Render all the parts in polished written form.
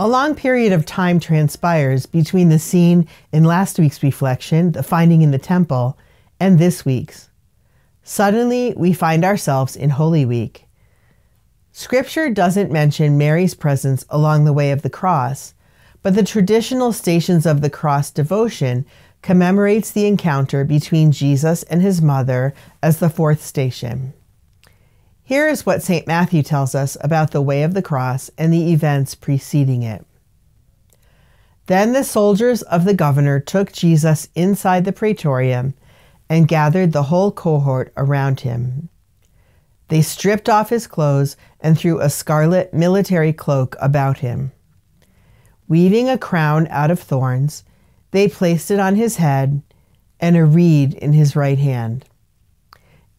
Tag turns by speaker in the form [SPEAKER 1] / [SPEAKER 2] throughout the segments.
[SPEAKER 1] A long period of time transpires between the scene in last week's reflection, the finding in the temple, and this week's. Suddenly, we find ourselves in Holy Week. Scripture doesn't mention Mary's presence along the way of the cross, but the traditional Stations of the Cross devotion commemorates the encounter between Jesus and his mother as the fourth station. Here is what St. Matthew tells us about the way of the cross and the events preceding it. Then the soldiers of the governor took Jesus inside the praetorium and gathered the whole cohort around him. They stripped off his clothes and threw a scarlet military cloak about him. Weaving a crown out of thorns, they placed it on his head and a reed in his right hand.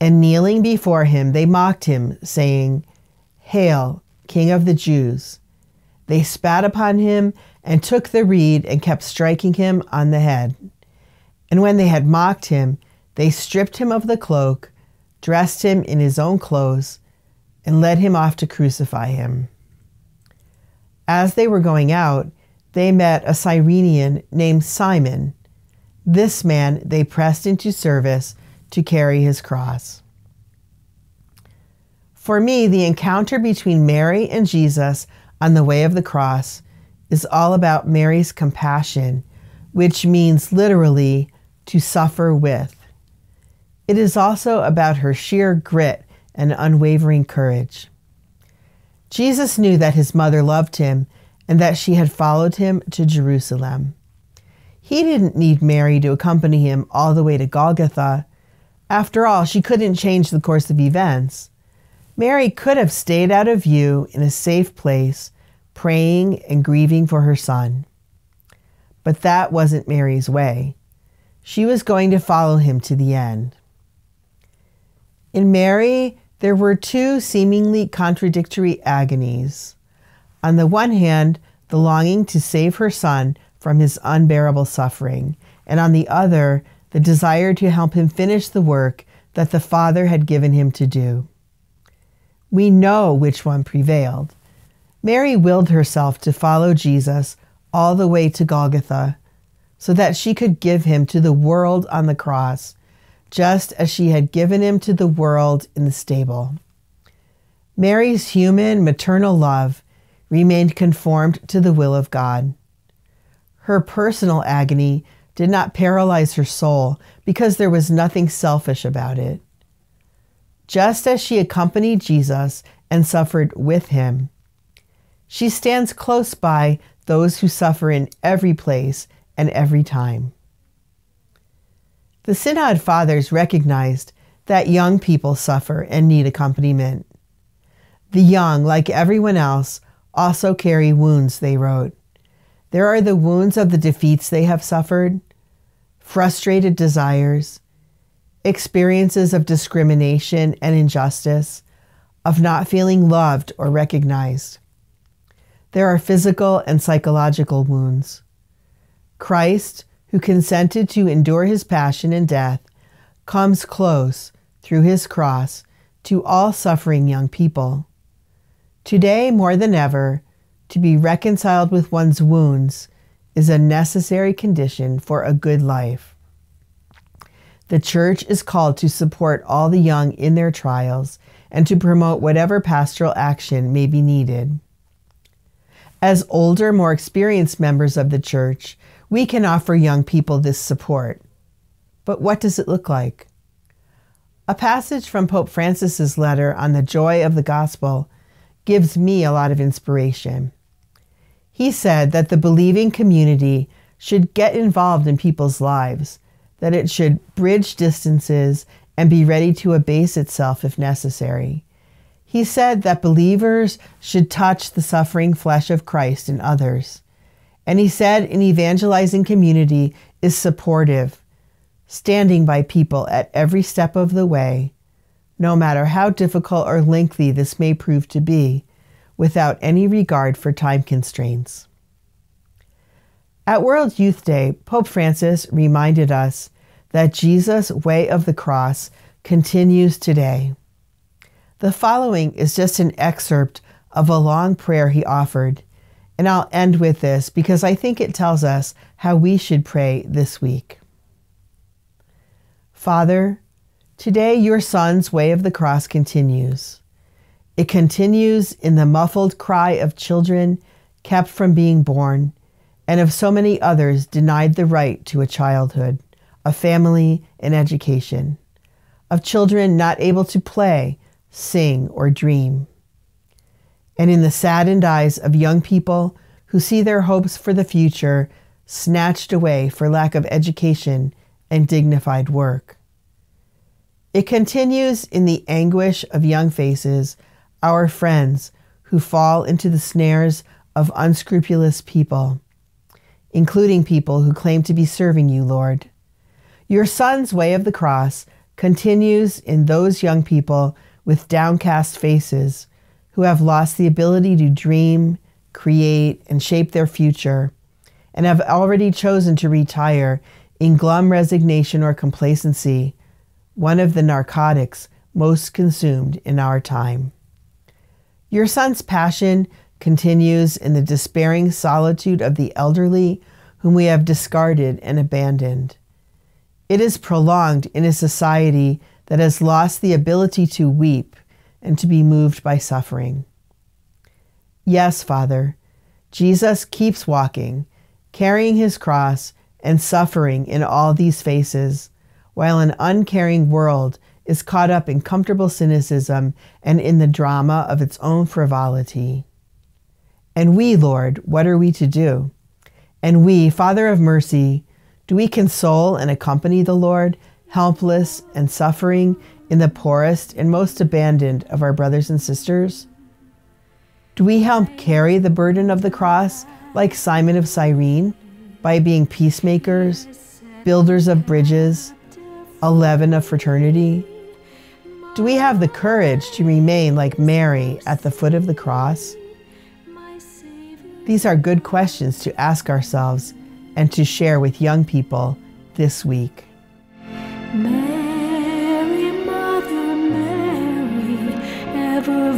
[SPEAKER 1] And kneeling before him, they mocked him, saying, "Hail, King of the Jews!" They spat upon him and took the reed and kept striking him on the head. And when they had mocked him, they stripped him of the cloak, dressed him in his own clothes, and led him off to crucify him. As they were going out, they met a Cyrenian named Simon. This man they pressed into service to carry his cross. For me, the encounter between Mary and Jesus on the way of the cross is all about Mary's compassion, which means literally to suffer with. It is also about her sheer grit and unwavering courage. Jesus knew that his mother loved him and that she had followed him to Jerusalem. He didn't need Mary to accompany him all the way to Golgotha. After all, she couldn't change the course of events. Mary could have stayed out of view in a safe place, praying and grieving for her son. But that wasn't Mary's way. She was going to follow him to the end. In Mary, there were two seemingly contradictory agonies. On the one hand, the longing to save her son from his unbearable suffering, and on the other, the desire to help him finish the work that the Father had given him to do. We know which one prevailed. Mary willed herself to follow Jesus all the way to Golgotha so that she could give him to the world on the cross, just as she had given him to the world in the stable. Mary's human, maternal love remained conformed to the will of God. Her personal agony did not paralyze her soul because there was nothing selfish about it. Just as she accompanied Jesus and suffered with him, she stands close by those who suffer in every place and every time. The Synod Fathers recognized that young people suffer and need accompaniment. The young, like everyone else, also carry wounds, they wrote. There are the wounds of the defeats they have suffered, frustrated desires, experiences of discrimination and injustice, of not feeling loved or recognized. There are physical and psychological wounds. Christ, who consented to endure his passion and death, comes close through his cross to all suffering young people. Today, more than ever, to be reconciled with one's wounds is a necessary condition for a good life. The Church is called to support all the young in their trials and to promote whatever pastoral action may be needed. As older, more experienced members of the Church, we can offer young people this support. But what does it look like? A passage from Pope Francis's letter on the joy of the gospel gives me a lot of inspiration. He said that the believing community should get involved in people's lives, that it should bridge distances and be ready to abase itself if necessary. He said that believers should touch the suffering flesh of Christ in others. And he said an evangelizing community is supportive, standing by people at every step of the way, no matter how difficult or lengthy this may prove to be, without any regard for time constraints. At World Youth Day, Pope Francis reminded us that Jesus' way of the cross continues today. The following is just an excerpt of a long prayer he offered, And I'll end with this because I think it tells us how we should pray this week. Father, today your Son's way of the cross continues. It continues in the muffled cry of children kept from being born, and of so many others denied the right to a childhood, a family, and education, of children not able to play, sing, or dream. And in the saddened eyes of young people who see their hopes for the future snatched away for lack of education and dignified work. It continues in the anguish of young faces, our friends who fall into the snares of unscrupulous people, including people who claim to be serving you, Lord. Your Son's way of the cross continues in those young people with downcast faces who have lost the ability to dream, create, and shape their future, and have already chosen to retire in glum resignation or complacency, one of the narcotics most consumed in our time. Your Son's passion continues in the despairing solitude of the elderly whom we have discarded and abandoned. It is prolonged in a society that has lost the ability to weep and to be moved by suffering. Yes, Father, Jesus keeps walking, carrying his cross and suffering in all these faces, while an uncaring world is caught up in comfortable cynicism and in the drama of its own frivolity. And we, Lord, what are we to do? And we, Father of mercy, do we console and accompany the Lord, helpless and suffering in the poorest and most abandoned of our brothers and sisters? Do we help carry the burden of the cross like Simon of Cyrene by being peacemakers, builders of bridges, a leaven of fraternity? Do we have the courage to remain like Mary at the foot of the cross? These are good questions to ask ourselves and to share with young people this week.
[SPEAKER 2] Mary, Mother Mary, ever